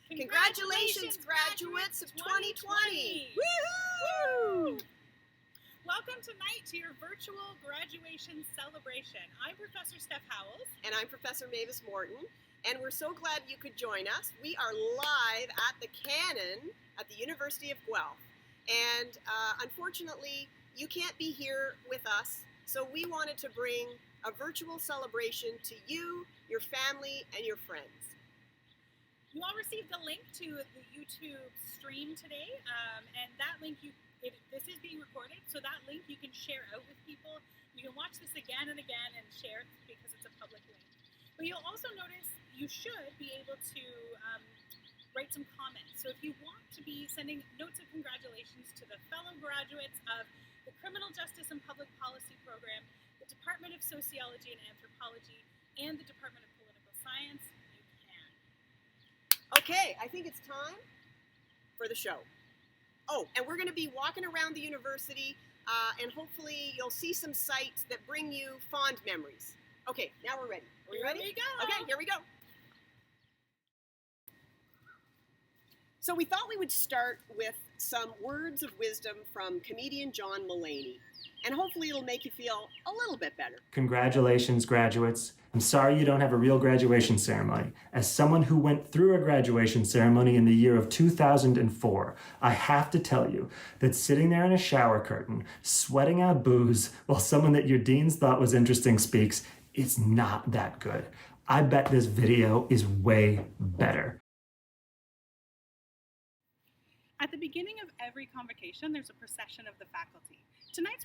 Congratulations, graduates of 2020! Woohoo! Welcome tonight to your virtual graduation celebration. I'm Professor Steph Howells. And I'm Professor Mavis Morton, and we're so glad you could join us. We are live at the Cannon at the University of Guelph. And unfortunately, you can't be here with us, so we wanted to bring a virtual celebration to you, your family, and your friends. You all received a link to the YouTube stream today, and that link, this is being recorded, so that link you can share out with people. You can watch this again and again and share it because it's a public link. But you'll also notice you should be able to write some comments. So if you want to be sending notes of congratulations to the fellow graduates of the Criminal Justice and Public Policy Program, the Department of Sociology and Anthropology, and the Department of Political Science, you can. Okay, I think it's time for the show. Oh, and we're going to be walking around the university, and hopefully you'll see some sights that bring you fond memories. Okay, now we're ready. Are we ready? Here we go. Okay, here we go. So we thought we would start with some words of wisdom from comedian John Mulaney, and hopefully it'll make you feel a little bit better. Congratulations, graduates. I'm sorry you don't have a real graduation ceremony. As someone who went through a graduation ceremony in the year of 2004, I have to tell you that sitting there in a shower curtain, sweating out booze, while someone that your deans thought was interesting speaks, it's not that good. I bet this video is way better. At the beginning of every convocation, there's a procession of the faculty. Tonight's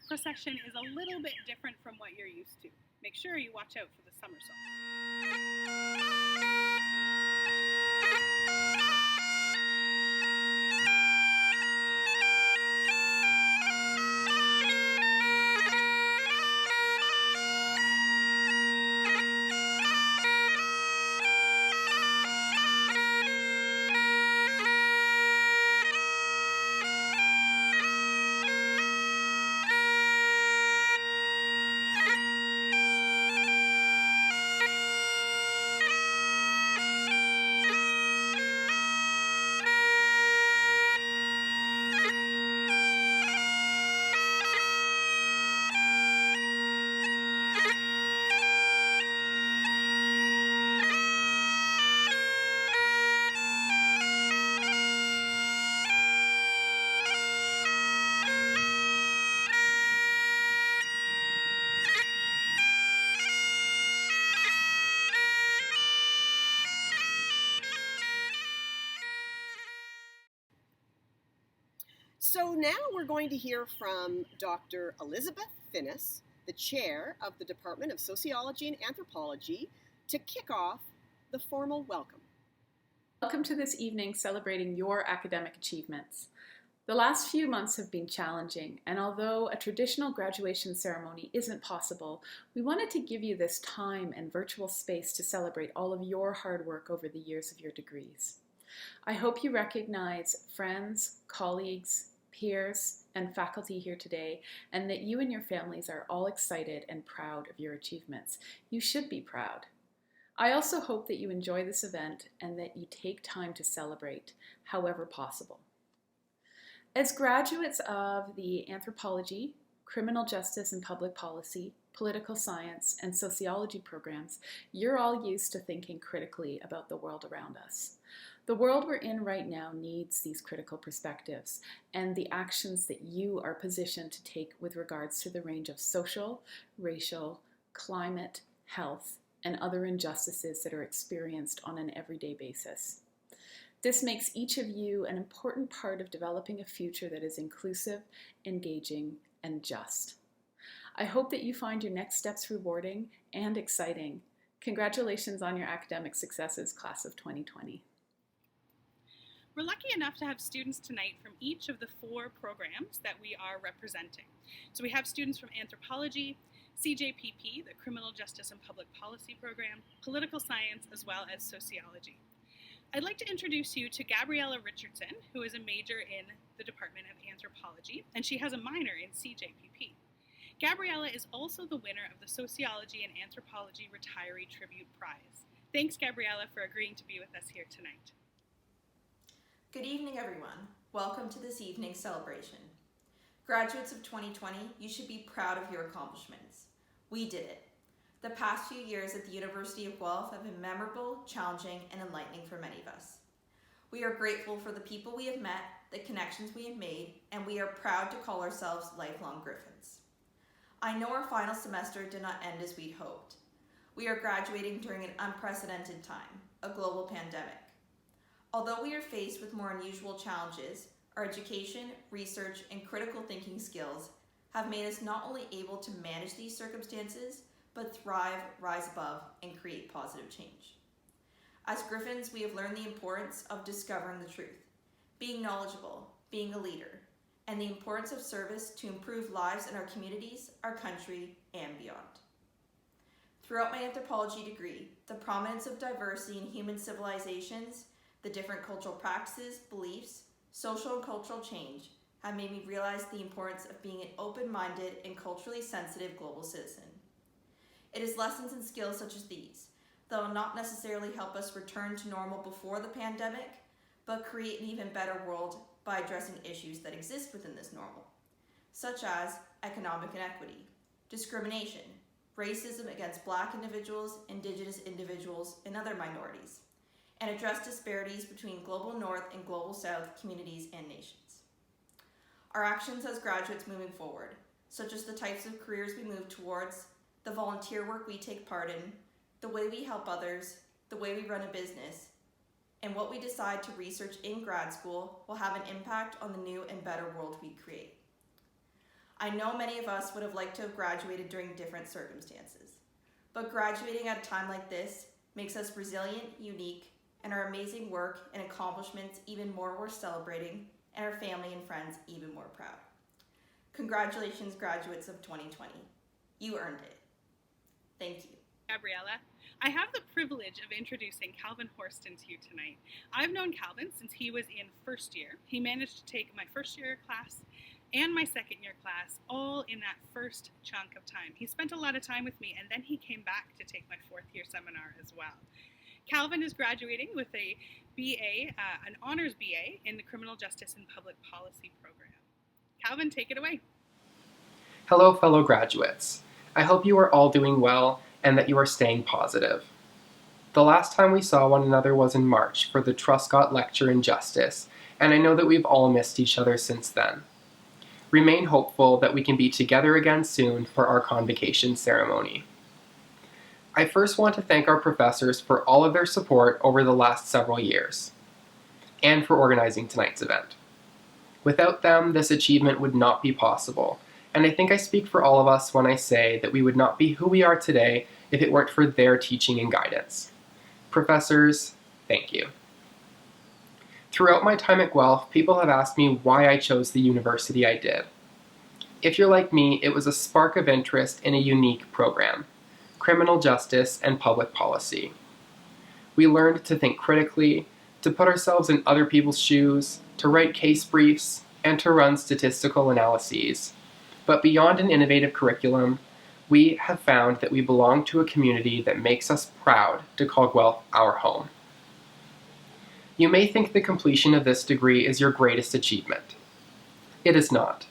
procession is a little bit different from what you're used to. Make sure you watch out for the somersault. So now we're going to hear from Dr. Elizabeth Finnis, the chair of the Department of Sociology and Anthropology, to kick off the formal welcome. Welcome to this evening celebrating your academic achievements. The last few months have been challenging, and although a traditional graduation ceremony isn't possible, we wanted to give you this time and virtual space to celebrate all of your hard work over the years of your degrees. I hope you recognize friends, colleagues, peers, and faculty here today, and that you and your families are all excited and proud of your achievements. You should be proud. I also hope that you enjoy this event and that you take time to celebrate, however possible. As graduates of the Anthropology, Criminal Justice and Public Policy, Political Science, and Sociology programs, you're all used to thinking critically about the world around us. The world we're in right now needs these critical perspectives and the actions that you are positioned to take with regards to the range of social, racial, climate, health, and other injustices that are experienced on an everyday basis. This makes each of you an important part of developing a future that is inclusive, engaging, and just. I hope that you find your next steps rewarding and exciting. Congratulations on your academic successes, class of 2020. We're lucky enough to have students tonight from each of the 4 programs that we are representing. So we have students from Anthropology, CJPP, the Criminal Justice and Public Policy Program, Political Science, as well as Sociology. I'd like to introduce you to Gabriella Richardson, who is a major in the Department of Anthropology, and she has a minor in CJPP. Gabriella is also the winner of the Sociology and Anthropology Retiree Tribute Prize. Thanks, Gabriella, for agreeing to be with us here tonight. Good evening, everyone. Welcome to this evening's celebration. Graduates of 2020, you should be proud of your accomplishments. We did it. The past few years at the University of Guelph have been memorable, challenging, and enlightening for many of us. We are grateful for the people we have met, the connections we have made, and we are proud to call ourselves lifelong Griffins. I know our final semester did not end as we'd hoped. We are graduating during an unprecedented time, a global pandemic. Although we are faced with more unusual challenges, our education, research, and critical thinking skills have made us not only able to manage these circumstances, but thrive, rise above, and create positive change. As Griffins, we have learned the importance of discovering the truth, being knowledgeable, being a leader, and the importance of service to improve lives in our communities, our country, and beyond. Throughout my anthropology degree, the prominence of diversity in human civilizations, the different cultural practices, beliefs, social and cultural change have made me realize the importance of being an open-minded and culturally sensitive global citizen. It is lessons and skills such as these that will not necessarily help us return to normal before the pandemic, but create an even better world by addressing issues that exist within this normal, such as economic inequity, discrimination, racism against Black individuals, Indigenous individuals, and other minorities, and address disparities between global North and global South communities and nations. Our actions as graduates moving forward, such as the types of careers we move towards, the volunteer work we take part in, the way we help others, the way we run a business, and what we decide to research in grad school will have an impact on the new and better world we create. I know many of us would have liked to have graduated during different circumstances, but graduating at a time like this makes us resilient, unique, and our amazing work and accomplishments even more worth celebrating, and our family and friends even more proud. Congratulations, graduates of 2020. You earned it. Thank you. Gabriella. I have the privilege of introducing Calvin Horsten to you tonight. I've known Calvin since he was in first year. He managed to take my first year class and my second year class all in that first chunk of time. He spent a lot of time with me, and then he came back to take my fourth year seminar as well. Calvin is graduating with a BA, an honors BA in the Criminal Justice and Public Policy program. Calvin, take it away. Hello, fellow graduates. I hope you are all doing well and that you are staying positive. The last time we saw one another was in March for the Truscott Lecture in Justice, and I know that we've all missed each other since then. Remain hopeful that we can be together again soon for our convocation ceremony. I first want to thank our professors for all of their support over the last several years, and for organizing tonight's event. Without them, this achievement would not be possible, and I think I speak for all of us when I say that we would not be who we are today if it weren't for their teaching and guidance. Professors, thank you. Throughout my time at Guelph, people have asked me why I chose the university I did. If you're like me, it was a spark of interest in a unique program: criminal justice and public policy. We learned to think critically, to put ourselves in other people's shoes, to write case briefs, and to run statistical analyses. But beyond an innovative curriculum, we have found that we belong to a community that makes us proud to call Guelph our home. You may think the completion of this degree is your greatest achievement. It is not.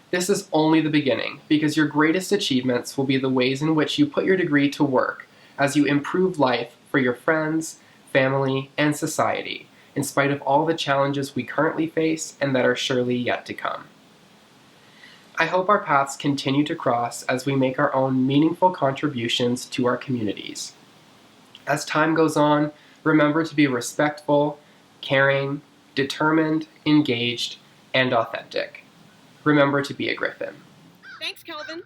This is only the beginning, because your greatest achievements will be the ways in which you put your degree to work as you improve life for your friends, family, and society, in spite of all the challenges we currently face and that are surely yet to come. I hope our paths continue to cross as we make our own meaningful contributions to our communities. As time goes on, remember to be respectful, caring, determined, engaged, and authentic. Remember to be a Griffin. Thanks, Calvin.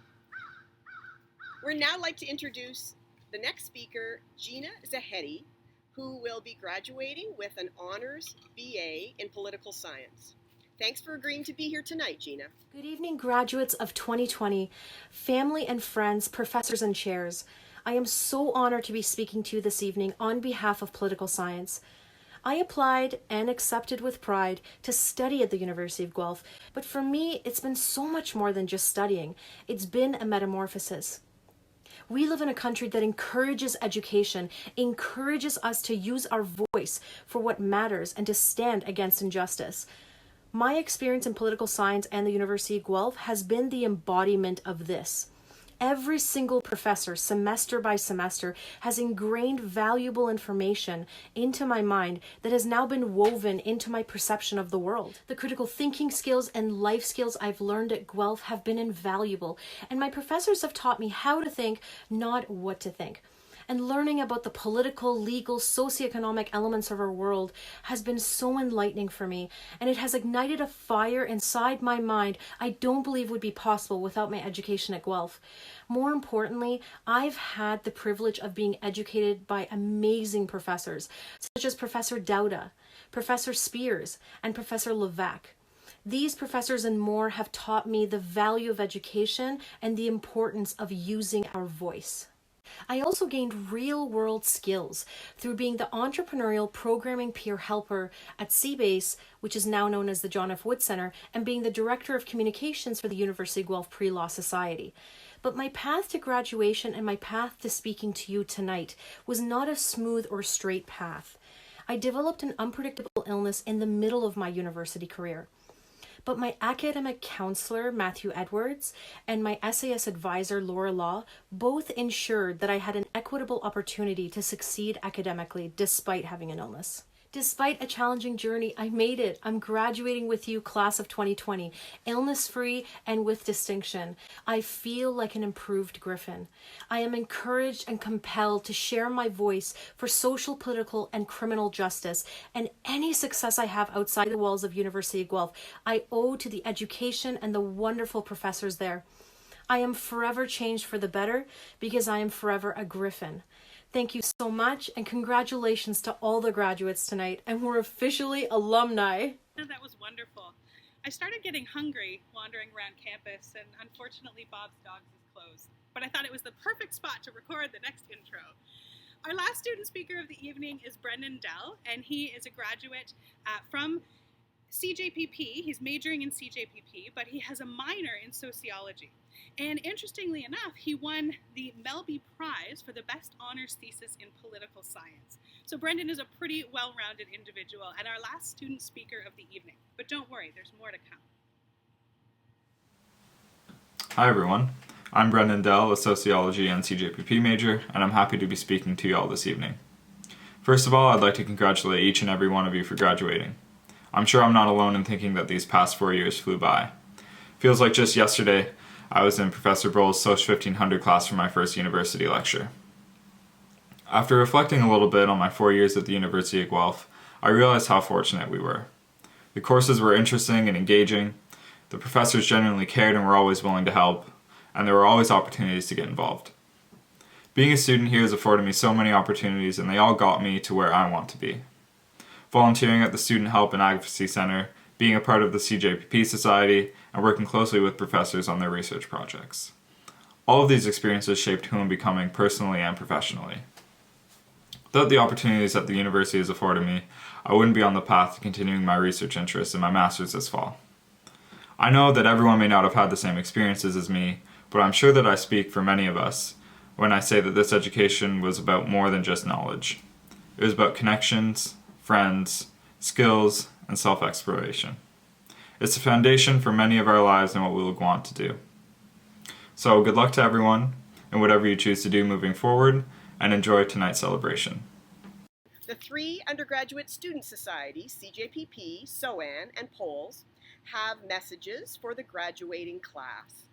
We'd now like to introduce the next speaker, Gina Zahedi, who will be graduating with an honors BA in political science. Thanks for agreeing to be here tonight, Gina. Good evening, graduates of 2020, family and friends, professors and chairs. I am so honored to be speaking to you this evening on behalf of political science. I applied and accepted with pride to study at the University of Guelph, but for me, it's been so much more than just studying. It's been a metamorphosis. We live in a country that encourages education, encourages us to use our voice for what matters and to stand against injustice. My experience in political science and the University of Guelph has been the embodiment of this. Every single professor, semester by semester, has ingrained valuable information into my mind that has now been woven into my perception of the world. The critical thinking skills and life skills I've learned at Guelph have been invaluable, and my professors have taught me how to think, not what to think. And learning about the political, legal, socioeconomic elements of our world has been so enlightening for me, and it has ignited a fire inside my mind I don't believe would be possible without my education at Guelph. More importantly, I've had the privilege of being educated by amazing professors, such as Professor Dauda, Professor Spears, and Professor Levesque. These professors and more have taught me the value of education and the importance of using our voice. I also gained real-world skills through being the entrepreneurial programming peer helper at CBASE, which is now known as the John F. Wood Center, and being the director of communications for the University of Guelph Pre-Law Society. But my path to graduation and my path to speaking to you tonight was not a smooth or straight path. I developed an unpredictable illness in the middle of my university career. But my academic counselor, Matthew Edwards, and my SAS advisor, Laura Law, both ensured that I had an equitable opportunity to succeed academically despite having an illness. Despite a challenging journey, I made it. I'm graduating with you, class of 2020, illness-free and with distinction. I feel like an improved Griffin. I am encouraged and compelled to share my voice for social, political, and criminal justice, and any success I have outside the walls of University of Guelph, I owe to the education and the wonderful professors there. I am forever changed for the better because I am forever a Griffin. Thank you so much, and congratulations to all the graduates tonight, and we're officially alumni. That was wonderful. I started getting hungry wandering around campus, and unfortunately Bob's Dogs is closed. But I thought it was the perfect spot to record the next intro. Our last student speaker of the evening is Brennan Dell, and he is a graduate from CJPP. He's majoring in CJPP, but he has a minor in sociology. And interestingly enough, he won the Melby Prize for the best honors thesis in political science. So Brendan is a pretty well-rounded individual and our last student speaker of the evening. But don't worry, there's more to come. Hi everyone, I'm Brennan Dell, a sociology and CJPP major, and I'm happy to be speaking to you all this evening. First of all, I'd like to congratulate each and every one of you for graduating. I'm sure I'm not alone in thinking that these past 4 years flew by. Feels like just yesterday, I was in Professor Broll's Soc 1500 class for my first university lecture. After reflecting a little bit on my 4 years at the University of Guelph, I realized how fortunate we were. The courses were interesting and engaging, the professors genuinely cared and were always willing to help, and there were always opportunities to get involved. Being a student here has afforded me so many opportunities, and they all got me to where I want to be. Volunteering at the Student Help and Advocacy Center, being a part of the CJPP Society, and working closely with professors on their research projects. All of these experiences shaped who I'm becoming personally and professionally. Without the opportunities that the university has afforded me, I wouldn't be on the path to continuing my research interests in my master's this fall. I know that everyone may not have had the same experiences as me, but I'm sure that I speak for many of us when I say that this education was about more than just knowledge. It was about connections, friends, skills, and self-exploration. It's the foundation for many of our lives and what we will go on to do. So good luck to everyone in whatever you choose to do moving forward, and enjoy tonight's celebration. The three undergraduate student societies, CJPP, SOAN, and POLS, have messages for the graduating class.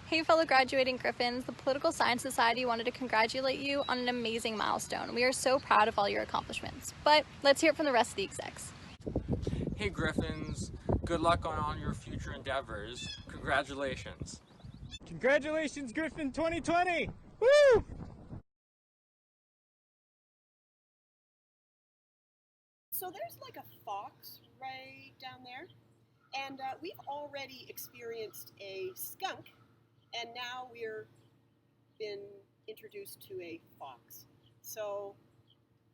Hey fellow graduating Griffins, the Political Science Society wanted to congratulate you on an amazing milestone. We are so proud of all your accomplishments. But let's hear it from the rest of the execs. Hey Griffins, good luck on all your future endeavors. Congratulations. Congratulations Griffin 2020! Woo! So there's like a fox right down there. And we've already experienced a skunk, and now we're been introduced to a fox. So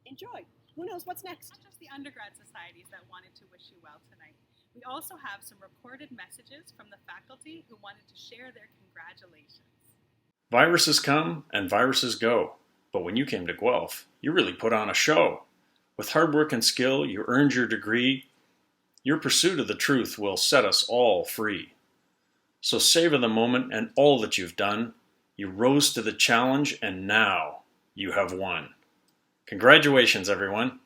enjoy. Who knows what's next? Not just the undergrad societies that wanted to wish you well tonight. We also have some recorded messages from the faculty who wanted to share their congratulations. Viruses come and viruses go, but when you came to Guelph, you really put on a show. With hard work and skill, you earned your degree. Your pursuit of the truth will set us all free. So savor the moment and all that you've done. You rose to the challenge and now you have won. Congratulations, everyone.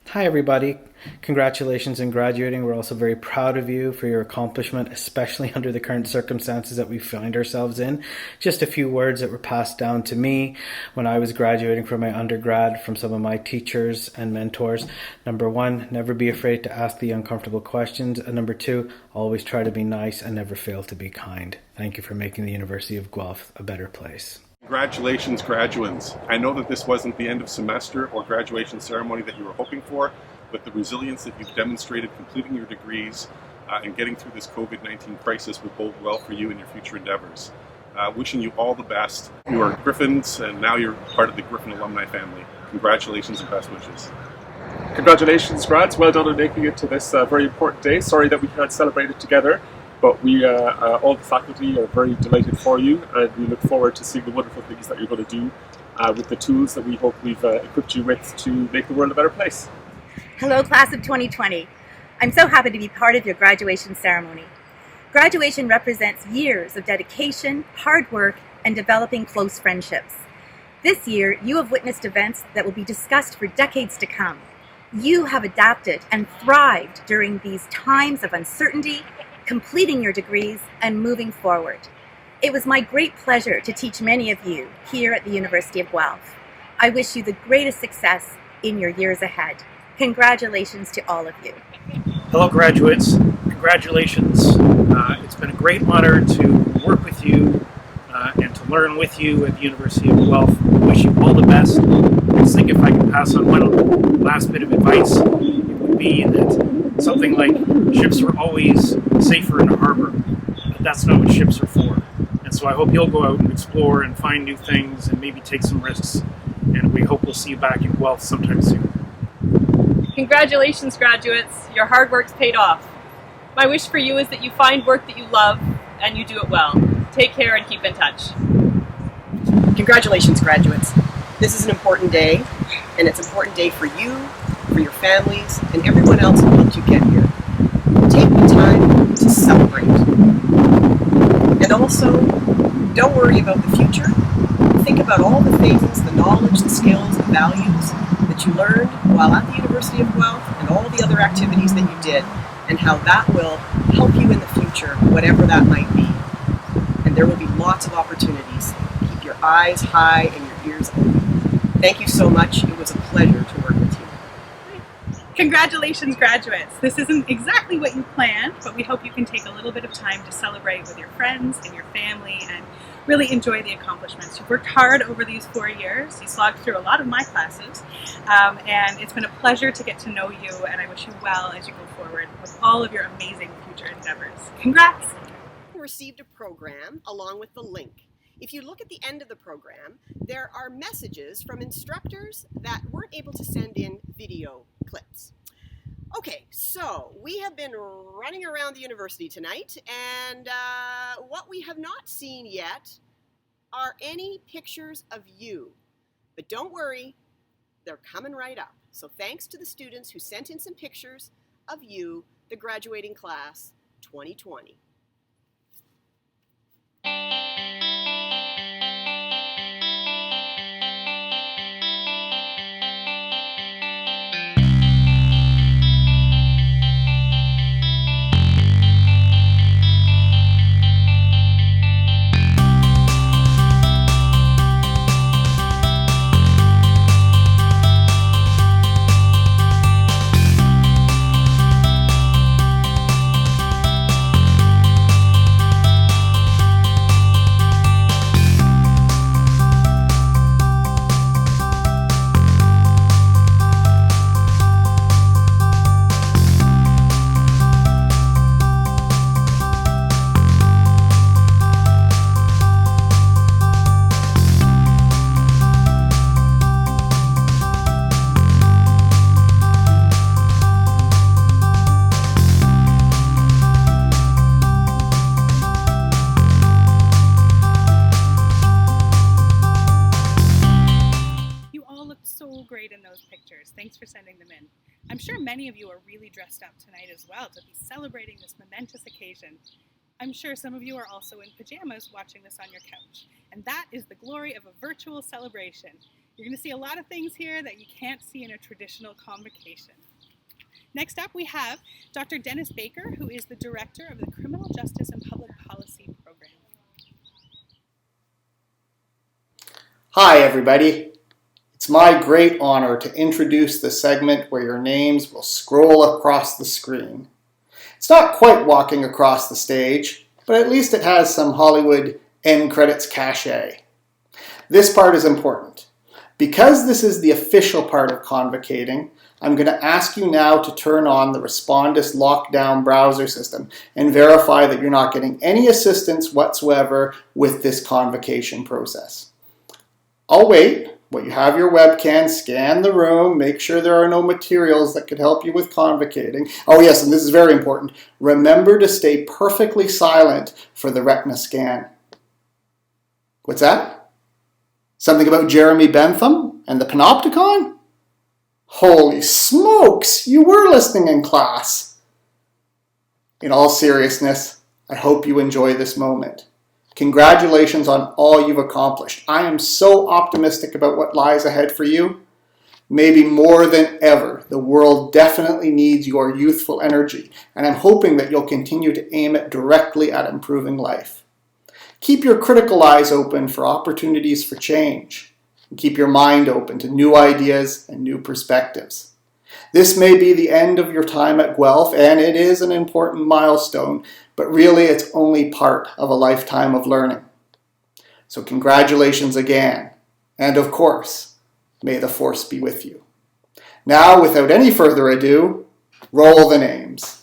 Hi everybody, congratulations in graduating. We're also very proud of you for your accomplishment, especially under the current circumstances that we find ourselves in. Just a few words that were passed down to me when I was graduating from my undergrad from some of my teachers and mentors. Number one, never be afraid to ask the uncomfortable questions. And number two, always try to be nice and never fail to be kind. Thank you for making the University of Guelph a better place. Congratulations, graduates. I know that this wasn't the end of semester or graduation ceremony that you were hoping for, but the resilience that you've demonstrated completing your degrees and getting through this COVID-19 crisis will bode well for you in your future endeavors. Wishing you all the best. You are Griffins, and now you're part of the Griffin alumni family. Congratulations and best wishes. Congratulations, grads. Well done on making it to this very important day. Sorry that we can't celebrate it together. But we, all the faculty, are very delighted for you, and we look forward to seeing the wonderful things that you're going to do with the tools that we hope we've equipped you with to make the world a better place. Hello, class of 2020. I'm so happy to be part of your graduation ceremony. Graduation represents years of dedication, hard work, and developing close friendships. This year, you have witnessed events that will be discussed for decades to come. You have adapted and thrived during these times of uncertainty, completing your degrees, and moving forward. It was my great pleasure to teach many of you here at the University of Guelph. I wish you the greatest success in your years ahead. Congratulations to all of you. Hello, graduates. Congratulations. It's been a great honor to work with you and to learn with you at the University of Guelph. I wish you all the best. I think if I can pass on one last bit of advice, it would be that something like ships are always safer in a harbor, but that's not what ships are for. And so I hope you'll go out and explore and find new things and maybe take some risks. And we hope we'll see you back in Guelph sometime soon. Congratulations, graduates. Your hard work's paid off. My wish for you is that you find work that you love and you do it well. Take care and keep in touch. Congratulations, graduates. This is an important day, and it's an important day for you, for your families, and everyone else who helped you get here. Take the time to celebrate. And also, don't worry about the future. Think about all the things, the knowledge, the skills, the values that you learned while at the University of Guelph and all the other activities that you did, and how that will help you in the future, whatever that might be. And there will be lots of opportunities. Keep your eyes high and your ears open. Thank you so much. It was a pleasure to work with you. Congratulations, graduates. This isn't exactly what you planned, but we hope you can take a little bit of time to celebrate with your friends and your family and really enjoy the accomplishments. You've worked hard over these 4 years. You slogged through a lot of my classes, and it's been a pleasure to get to know you, and I wish you well as you go forward with all of your amazing future endeavors. Congrats! Received a program along with the link. If you look at the end of the program, there are messages from instructors that weren't able to send in video clips. Okay, so we have been running around the university tonight, and what we have not seen yet are any pictures of you. But don't worry, they're coming right up. So thanks to the students who sent in some pictures of you, the graduating class 2020. many of you are really dressed up tonight as well to be celebrating this momentous occasion. I'm sure some of you are also in pajamas watching this on your couch. And that is the glory of a virtual celebration. You're going to see a lot of things here that you can't see in a traditional convocation. Next up, we have Dr. Dennis Baker, who is the Director of the Criminal Justice and Public Policy Program. Hi, everybody. It's my great honor to introduce the segment where your names will scroll across the screen. It's not quite walking across the stage, but at least it has some Hollywood end credits cachet. This part is important. Because this is the official part of convocating, I'm going to ask you now to turn on the Respondus lockdown browser system and verify that you're not getting any assistance whatsoever with this convocation process. I'll wait. While you have your webcam, scan the room, make sure there are no materials that could help you with convocating. Oh yes, and this is very important. Remember to stay perfectly silent for the retina scan. What's that? Something about Jeremy Bentham and the Panopticon? Holy smokes, you were listening in class. In all seriousness, I hope you enjoy this moment. Congratulations on all you've accomplished. I am so optimistic about what lies ahead for you. Maybe more than ever, the world definitely needs your youthful energy, and I'm hoping that you'll continue to aim it directly at improving life. Keep your critical eyes open for opportunities for change, and keep your mind open to new ideas and new perspectives. This may be the end of your time at Guelph, and it is an important milestone, but really it's only part of a lifetime of learning. So congratulations again, and of course, may the force be with you. Now, without any further ado, roll the names.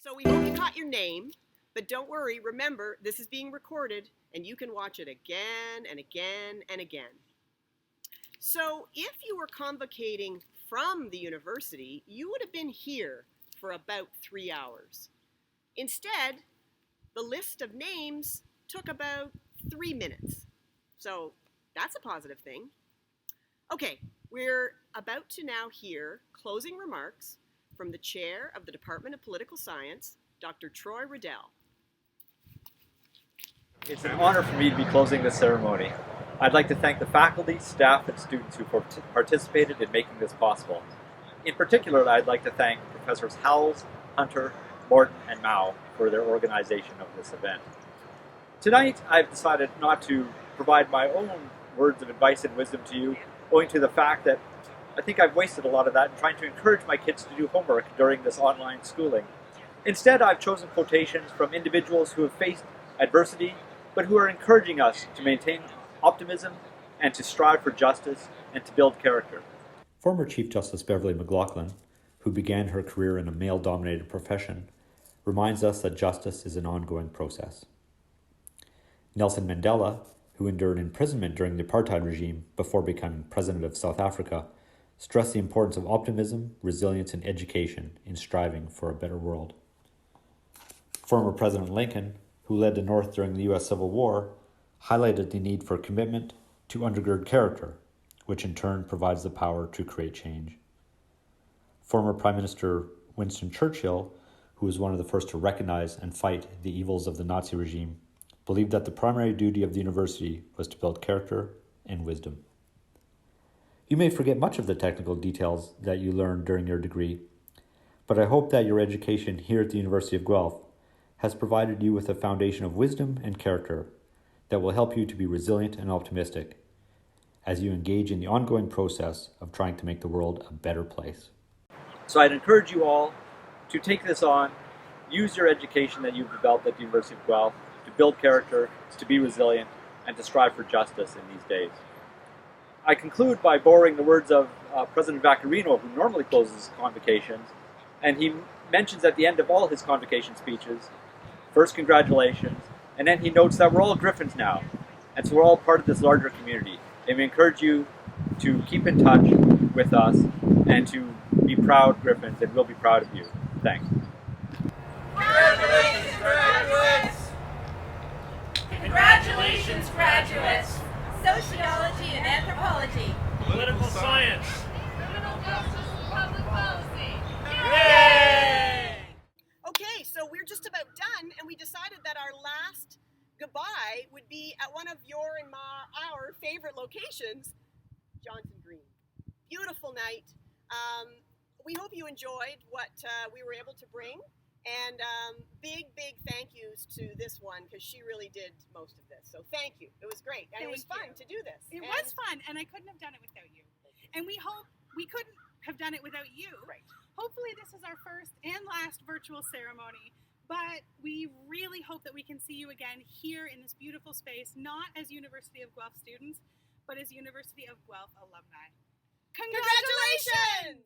So we hope you caught your name, but don't worry, remember, this is being recorded and you can watch it again and again and again. So if you were convocating from the university, you would have been here for about 3 hours. Instead, the list of names took about 3 minutes. So that's a positive thing. Okay, we're about to now hear closing remarks from the chair of the Department of Political Science, Dr. Troy Riddell. It's an honor for me to be closing this ceremony. I'd like to thank the faculty, staff, and students who participated in making this possible. In particular, I'd like to thank Professors Howells, Hunter, Morton, and Mao for their organization of this event. Tonight, I've decided not to provide my own words of advice and wisdom to you, owing to the fact that I think I've wasted a lot of that in trying to encourage my kids to do homework during this online schooling. Instead, I've chosen quotations from individuals who have faced adversity, but who are encouraging us to maintain optimism and to strive for justice and to build character. Former Chief Justice Beverly McLaughlin, who began her career in a male-dominated profession, reminds us that justice is an ongoing process. Nelson Mandela, who endured imprisonment during the apartheid regime before becoming president of South Africa, stressed the importance of optimism, resilience, and education in striving for a better world. Former President Lincoln, who led the North during the U.S. Civil War, highlighted the need for commitment to undergird character, which in turn provides the power to create change. Former Prime Minister Winston Churchill, who was one of the first to recognize and fight the evils of the Nazi regime, believed that the primary duty of the university was to build character and wisdom. You may forget much of the technical details that you learned during your degree, but I hope that your education here at the University of Guelph has provided you with a foundation of wisdom and character that will help you to be resilient and optimistic as you engage in the ongoing process of trying to make the world a better place. So I'd encourage you all to take this on, use your education that you've developed at the University of Guelph to build character, to be resilient, and to strive for justice in these days. I conclude by borrowing the words of President Vaccarino, who normally closes convocations, and he mentions at the end of all his convocation speeches, first, congratulations, and then he notes that we're all Griffins now, and so we're all part of this larger community. And we encourage you to keep in touch with us and to be proud Griffins, and we'll be proud of you. Thanks. Congratulations, graduates! Congratulations, graduates! Sociology and anthropology. Political science. Criminal justice and public policy. Yay! Okay, so we're just about done, and we decided that our last goodbye would be at one of your and our favorite locations, Johnson Green. Beautiful night. We hope you enjoyed what we were able to bring, and big thank yous to this one, because she really did most of this. So thank you. It was great, and it was fun to do this. It was fun, and I couldn't have done it without you. And we hope we couldn't have done it without you. Right. Hopefully this is our first and last virtual ceremony, but we really hope that we can see you again here in this beautiful space, not as University of Guelph students, but as University of Guelph alumni. Congratulations!